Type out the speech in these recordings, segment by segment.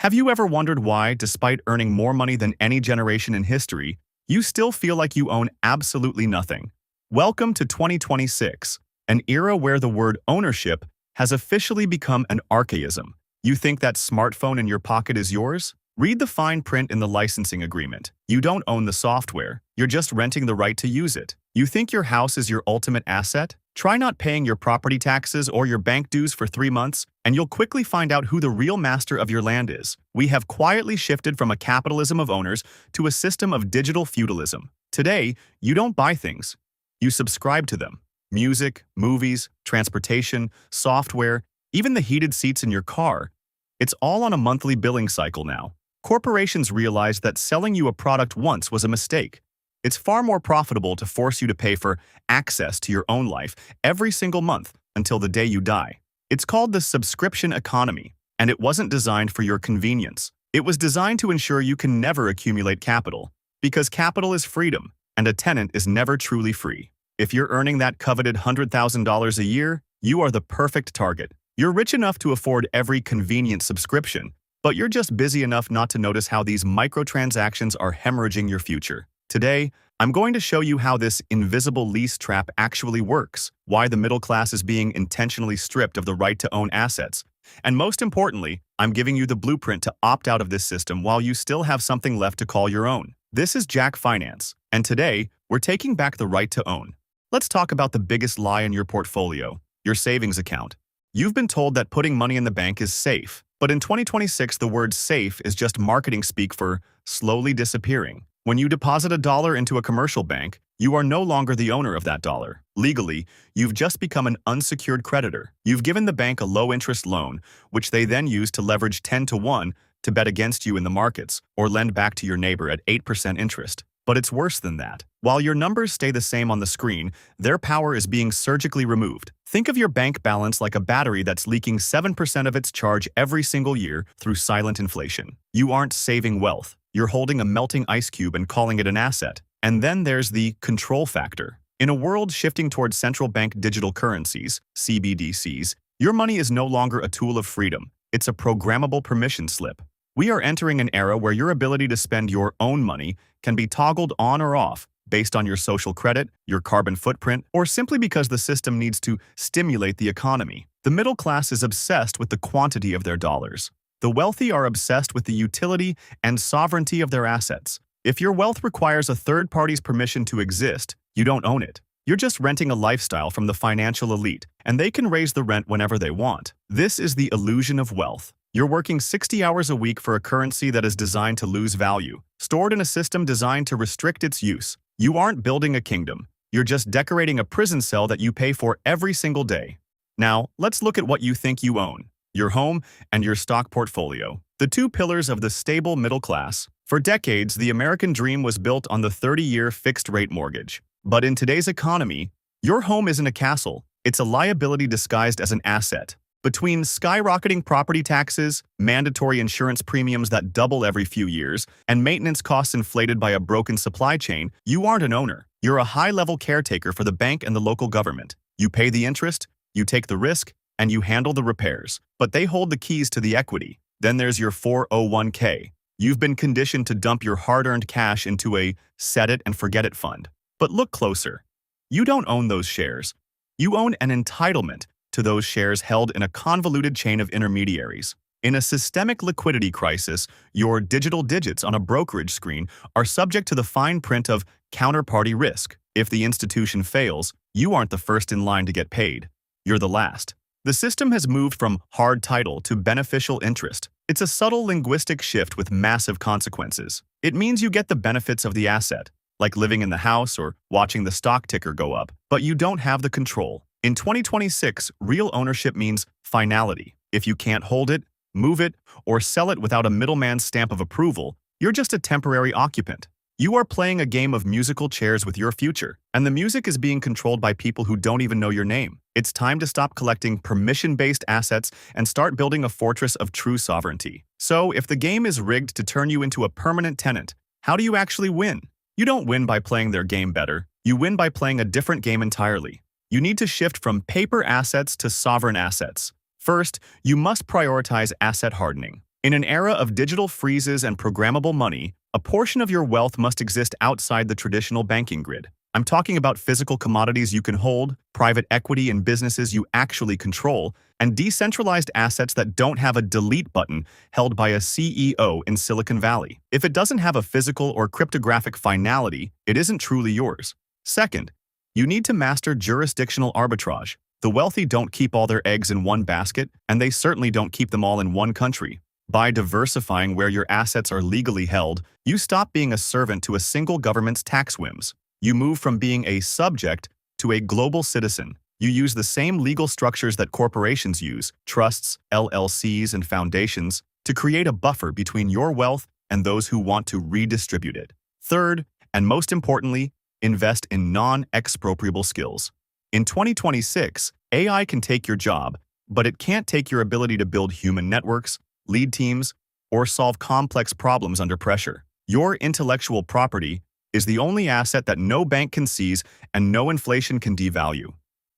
Have you ever wondered why, despite earning more money than any generation in history, you still feel like you own absolutely nothing? Welcome to 2026, an era where the word ownership has officially become an archaism. You think that smartphone in your pocket is yours? Read the fine print in the licensing agreement. You don't own the software, you're just renting the right to use it. You think your house is your ultimate asset? Try not paying your property taxes or your bank dues for 3 months, and you'll quickly find out who the real master of your land is. We have quietly shifted from a capitalism of owners to a system of digital feudalism. Today, you don't buy things, you subscribe to them. Music, movies, transportation, software, even the heated seats in your car. It's all on a monthly billing cycle now. Corporations realized that selling you a product once was a mistake. It's far more profitable to force you to pay for access to your own life every single month until the day you die. It's called the subscription economy, and it wasn't designed for your convenience. It was designed to ensure you can never accumulate capital, because capital is freedom, and a tenant is never truly free. If you're earning that coveted $100,000 a year, you are the perfect target. You're rich enough to afford every convenient subscription, but you're just busy enough not to notice how these microtransactions are hemorrhaging your future. Today, I'm going to show you how this invisible lease trap actually works, why the middle class is being intentionally stripped of the right to own assets, and most importantly, I'm giving you the blueprint to opt out of this system while you still have something left to call your own. This is Jack Finance, and today, we're taking back the right to own. Let's talk about the biggest lie in your portfolio, your savings account. You've been told that putting money in the bank is safe, but in 2026, the word safe is just marketing speak for slowly disappearing. When you deposit $1 into a commercial bank, you are no longer the owner of that dollar. Legally, you've just become an unsecured creditor. You've given the bank a low-interest loan, which they then use to leverage 10 to 1 to bet against you in the markets or lend back to your neighbor at 8% interest. But it's worse than that. While your numbers stay the same on the screen, their power is being surgically removed. Think of your bank balance like a battery that's leaking 7% of its charge every single year through silent inflation. You aren't saving wealth. You're holding a melting ice cube and calling it an asset. And then there's the control factor. In a world shifting towards central bank digital currencies, CBDCs, your money is no longer a tool of freedom. It's a programmable permission slip. We are entering an era where your ability to spend your own money can be toggled on or off based on your social credit, your carbon footprint, or simply because the system needs to stimulate the economy. The middle class is obsessed with the quantity of their dollars. The wealthy are obsessed with the utility and sovereignty of their assets. If your wealth requires a third party's permission to exist, you don't own it. You're just renting a lifestyle from the financial elite, and they can raise the rent whenever they want. This is the illusion of wealth. You're working 60 hours a week for a currency that is designed to lose value, stored in a system designed to restrict its use. You aren't building a kingdom. You're just decorating a prison cell that you pay for every single day. Now, let's look at what you think you own: your home and your stock portfolio, the two pillars of the stable middle class. For decades, the American dream was built on the 30-year fixed-rate mortgage. But in today's economy, your home isn't a castle. It's a liability disguised as an asset. Between skyrocketing property taxes, mandatory insurance premiums that double every few years, and maintenance costs inflated by a broken supply chain, you aren't an owner. You're a high-level caretaker for the bank and the local government. You pay the interest, you take the risk, and you handle the repairs. But they hold the keys to the equity. Then there's your 401k. You've been conditioned to dump your hard-earned cash into a set-it-and-forget-it fund. But look closer. You don't own those shares. You own an entitlement to those shares held in a convoluted chain of intermediaries. In a systemic liquidity crisis, your digital digits on a brokerage screen are subject to the fine print of counterparty risk. If the institution fails, you aren't the first in line to get paid. You're the last. The system has moved from hard title to beneficial interest. It's a subtle linguistic shift with massive consequences. It means you get the benefits of the asset, like living in the house or watching the stock ticker go up, but you don't have the control. In 2026, real ownership means finality. If you can't hold it, move it, or sell it without a middleman's stamp of approval, you're just a temporary occupant. You are playing a game of musical chairs with your future, and the music is being controlled by people who don't even know your name. It's time to stop collecting permission-based assets and start building a fortress of true sovereignty. So, if the game is rigged to turn you into a permanent tenant, how do you actually win? You don't win by playing their game better. You win by playing a different game entirely. You need to shift from paper assets to sovereign assets. First, you must prioritize asset hardening. In an era of digital freezes and programmable money, a portion of your wealth must exist outside the traditional banking grid. I'm talking about physical commodities you can hold, private equity in businesses you actually control, and decentralized assets that don't have a delete button held by a CEO in Silicon Valley. If it doesn't have a physical or cryptographic finality, it isn't truly yours. Second, you need to master jurisdictional arbitrage. The wealthy don't keep all their eggs in one basket, and they certainly don't keep them all in one country. By diversifying where your assets are legally held, you stop being a servant to a single government's tax whims. You move from being a subject to a global citizen. You use the same legal structures that corporations use, trusts, LLCs, and foundations, to create a buffer between your wealth and those who want to redistribute it. Third, and most importantly, invest in non-expropriable skills. In 2026, AI can take your job, but it can't take your ability to build human networks, lead teams, or solve complex problems under pressure. Your intellectual property is the only asset that no bank can seize and no inflation can devalue.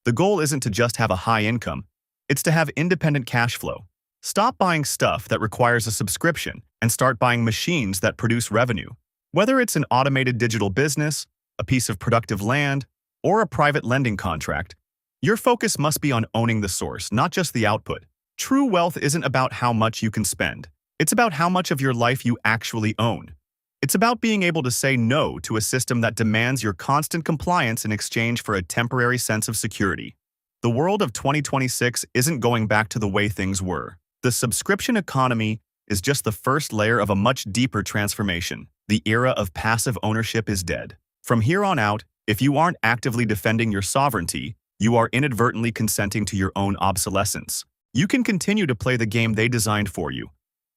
The goal isn't to just have a high income, it's to have independent cash flow. Stop buying stuff that requires a subscription and start buying machines that produce revenue. Whether it's an automated digital business, a piece of productive land, or a private lending contract, your focus must be on owning the source, not just the output. True wealth isn't about how much you can spend. It's about how much of your life you actually own. It's about being able to say no to a system that demands your constant compliance in exchange for a temporary sense of security. The world of 2026 isn't going back to the way things were. The subscription economy is just the first layer of a much deeper transformation. The era of passive ownership is dead. From here on out, if you aren't actively defending your sovereignty, you are inadvertently consenting to your own obsolescence. You can continue to play the game they designed for you,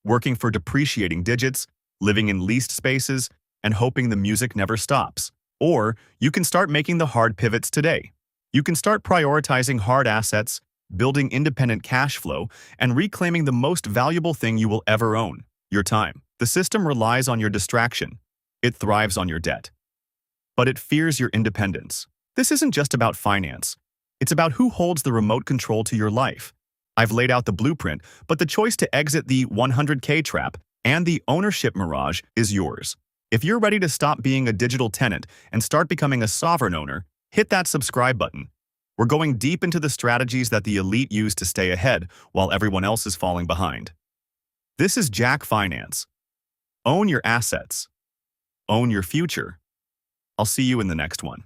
working for depreciating digits, living in leased spaces, and hoping the music never stops. Or you can start making the hard pivots today. You can start prioritizing hard assets, building independent cash flow, and reclaiming the most valuable thing you will ever own, your time. The system relies on your distraction. It thrives on your debt. But it fears your independence. This isn't just about finance. It's about who holds the remote control to your life. I've laid out the blueprint, but the choice to exit the 100K trap and the ownership mirage is yours. If you're ready to stop being a digital tenant and start becoming a sovereign owner, hit that subscribe button. We're going deep into the strategies that the elite use to stay ahead while everyone else is falling behind. This is Jack Finance. Own your assets. Own your future. I'll see you in the next one.